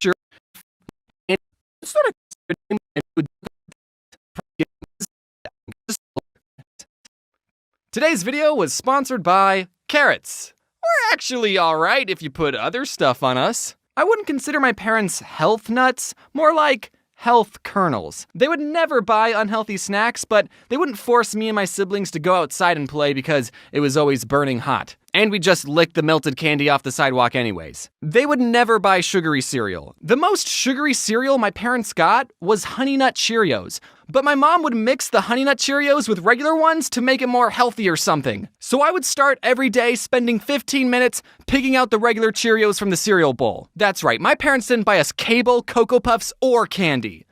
sure. And sort of Today's video was sponsored by carrots. We're actually alright if you put other stuff on us. I wouldn't consider my parents health nuts, more like health kernels. They would never buy unhealthy snacks, but they wouldn't force me and my siblings to go outside and play because it was always burning hot. And we just licked the melted candy off the sidewalk anyways. They would never buy sugary cereal. The most sugary cereal my parents got was Honey Nut Cheerios. But my mom would mix the Honey Nut Cheerios with regular ones to make it more healthy or something. So I would start every day spending 15 minutes picking out the regular Cheerios from the cereal bowl. That's right, my parents didn't buy us Cable, Cocoa Puffs, or candy.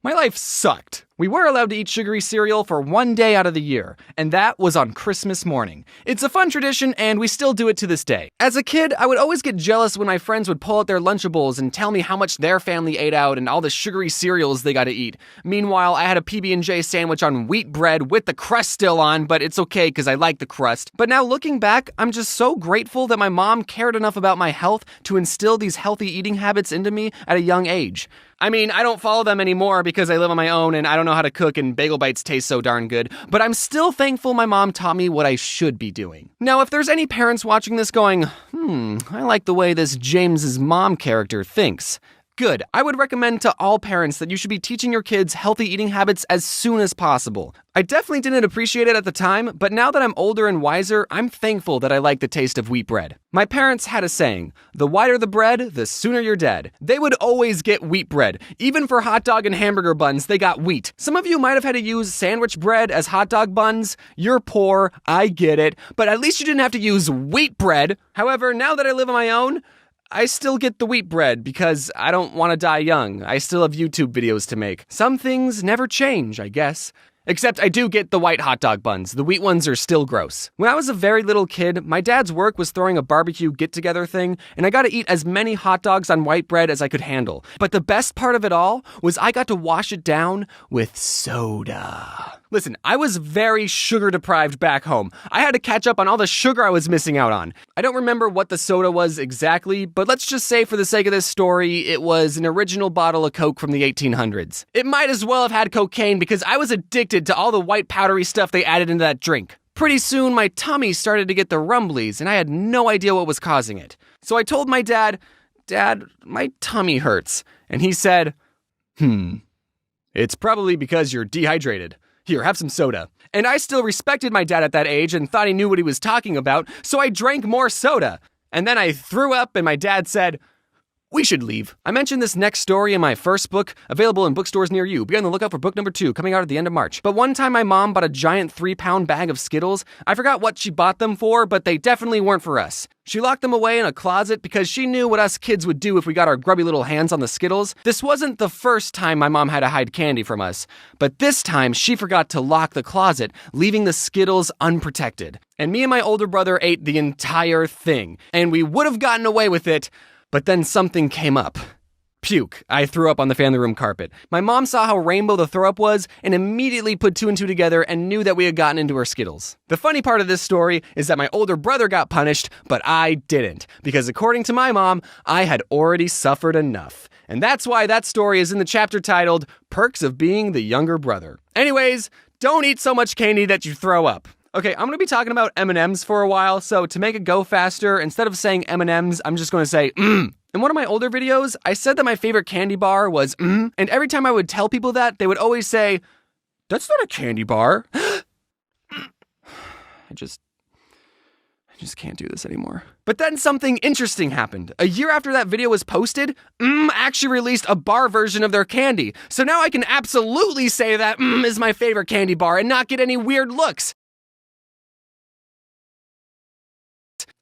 My life sucked. We were allowed to eat sugary cereal for one day out of the year, and that was on Christmas morning. It's a fun tradition, and we still do it to this day. As a kid, I would always get jealous when my friends would pull out their Lunchables and tell me how much their family ate out and all the sugary cereals they got to eat. Meanwhile, I had a PB&J sandwich on wheat bread with the crust still on, but it's okay because I like the crust. But now looking back, I'm just so grateful that my mom cared enough about my health to instill these healthy eating habits into me at a young age. I mean, I don't follow them anymore because I live on my own and I don't know how to cook and bagel bites taste so darn good, but I'm still thankful my mom taught me what I should be doing. Now, if there's any parents watching this going, I like the way this James's mom character thinks. Good. I would recommend to all parents that you should be teaching your kids healthy eating habits as soon as possible. I definitely didn't appreciate it at the time, but now that I'm older and wiser, I'm thankful that I like the taste of wheat bread. My parents had a saying, the whiter the bread, the sooner you're dead. They would always get wheat bread. Even for hot dog and hamburger buns, they got wheat. Some of you might have had to use sandwich bread as hot dog buns. You're poor, I get it, but at least you didn't have to use wheat bread. However, now that I live on my own, I still get the wheat bread because I don't want to die young. I still have YouTube videos to make. Some things never change, I guess. Except I do get the white hot dog buns. The wheat ones are still gross. When I was a very little kid, my dad's work was throwing a barbecue get-together thing, and I got to eat as many hot dogs on white bread as I could handle. But the best part of it all was I got to wash it down with soda. Listen, I was very sugar-deprived back home. I had to catch up on all the sugar I was missing out on. I don't remember what the soda was exactly, but let's just say for the sake of this story, it was an original bottle of Coke from the 1800s. It might as well have had cocaine because I was addicted to all the white powdery stuff they added into that drink. Pretty soon, my tummy started to get the rumblies, and I had no idea what was causing it. So I told my dad, "Dad, my tummy hurts." And he said, "It's probably because you're dehydrated. Here, have some soda." And I still respected my dad at that age and thought he knew what he was talking about, so I drank more soda. And then I threw up and my dad said, "We should leave." I mentioned this next story in my first book, available in bookstores near you. Be on the lookout for book number 2, coming out at the end of March. But one time my mom bought a giant 3-pound bag of Skittles. I forgot what she bought them for, but they definitely weren't for us. She locked them away in a closet because she knew what us kids would do if we got our grubby little hands on the Skittles. This wasn't the first time my mom had to hide candy from us, but this time she forgot to lock the closet, leaving the Skittles unprotected. And me and my older brother ate the entire thing, and we would have gotten away with it, but then something came up. Puke. I threw up on the family room carpet. My mom saw how rainbow the throw up was and immediately put 2 and 2 together and knew that we had gotten into her Skittles. The funny part of this story is that my older brother got punished, but I didn't, because according to my mom, I had already suffered enough. And that's why that story is in the chapter titled, Perks of Being the Younger Brother. Anyways, don't eat so much candy that you throw up. Okay, I'm going to be talking about M&Ms for a while, so to make it go faster, instead of saying M&Ms, I'm just going to say, In one of my older videos, I said that my favorite candy bar was and every time I would tell people that, they would always say, "That's not a candy bar." I just can't do this anymore. But then something interesting happened. A year after that video was posted, actually released a bar version of their candy. So now I can absolutely say that is my favorite candy bar and not get any weird looks.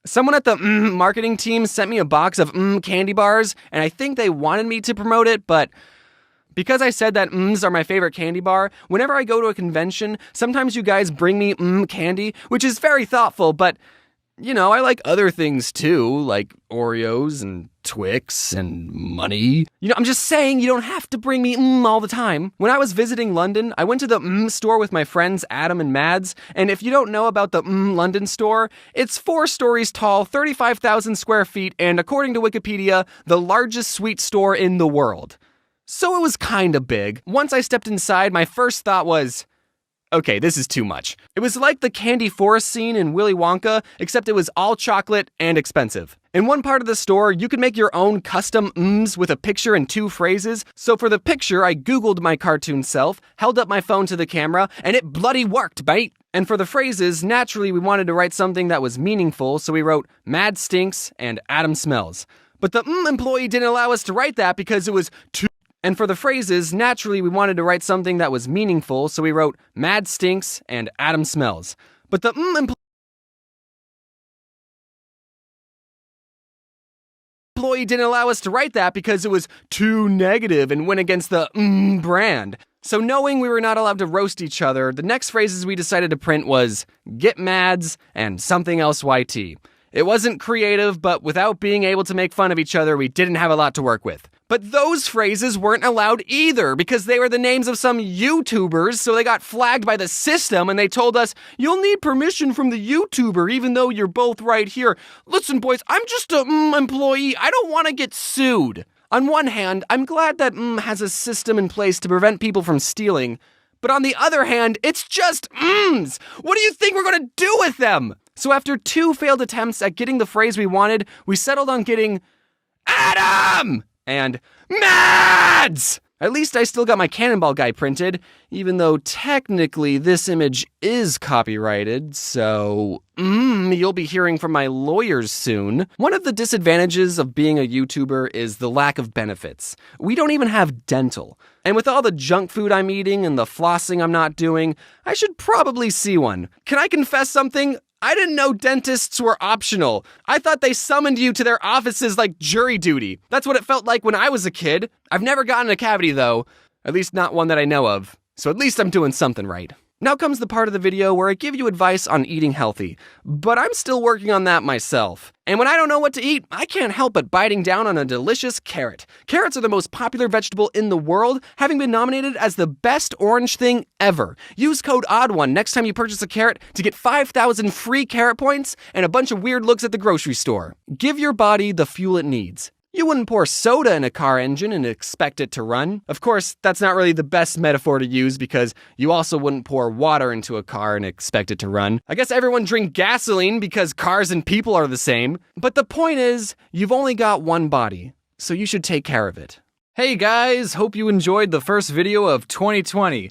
Someone at the marketing team sent me a box of candy bars, and I think they wanted me to promote it, but because I said that are my favorite candy bar, whenever I go to a convention, sometimes you guys bring me candy, which is very thoughtful, but you know, I like other things too, like Oreos and Twix and money. You know, I'm just saying you don't have to bring me all the time. When I was visiting London, I went to the store with my friends Adam and Mads, and if you don't know about the London store, it's 4 stories tall, 35,000 square feet, and according to Wikipedia, the largest sweet store in the world. So it was kinda big. Once I stepped inside, my first thought was, okay, this is too much. It was like the candy forest scene in Willy Wonka, except it was all chocolate and expensive. In one part of the store, you could make your own custom with a picture and 2 phrases. So for the picture, I Googled my cartoon self, held up my phone to the camera, and it bloody worked, mate. And for the phrases, naturally we wanted to write something that was meaningful, so we wrote Mad Stinks and Adam Smells. But the employee didn't allow us to write that because it was too... And for the phrases, naturally we wanted to write something that was meaningful, so we wrote Mad Stinks and Adam Smells. But the employee didn't allow us to write that because it was too negative and went against the brand. So knowing we were not allowed to roast each other, the next phrases we decided to print was Get Mads and something else YT. It wasn't creative, but without being able to make fun of each other, we didn't have a lot to work with. But those phrases weren't allowed either because they were the names of some YouTubers, so they got flagged by the system and they told us, you'll need permission from the YouTuber even though you're both right here. Listen, boys, I'm just a employee. I don't want to get sued. On one hand, I'm glad that has a system in place to prevent people from stealing. But on the other hand, it's just What do you think we're going to do with them? So after 2 failed attempts at getting the phrase we wanted, we settled on getting Adam and Mads! At least I still got my Cannonball guy printed, even though technically this image is copyrighted, so you'll be hearing from my lawyers soon. One of the disadvantages of being a YouTuber is the lack of benefits. We don't even have dental. And with all the junk food I'm eating and the flossing I'm not doing, I should probably see one. Can I confess something? I didn't know dentists were optional. I thought they summoned you to their offices like jury duty. That's what it felt like when I was a kid. I've never gotten a cavity though, at least not one that I know of. So at least I'm doing something right. Now comes the part of the video where I give you advice on eating healthy, but I'm still working on that myself. And when I don't know what to eat, I can't help but biting down on a delicious carrot. Carrots are the most popular vegetable in the world, having been nominated as the best orange thing ever. Use code ODD1 next time you purchase a carrot to get 5,000 free carrot points and a bunch of weird looks at the grocery store. Give your body the fuel it needs. You wouldn't pour soda in a car engine and expect it to run. Of course, that's not really the best metaphor to use because you also wouldn't pour water into a car and expect it to run. I guess everyone drink gasoline because cars and people are the same. But the point is, you've only got one body, so you should take care of it. Hey guys, hope you enjoyed the first video of 2020.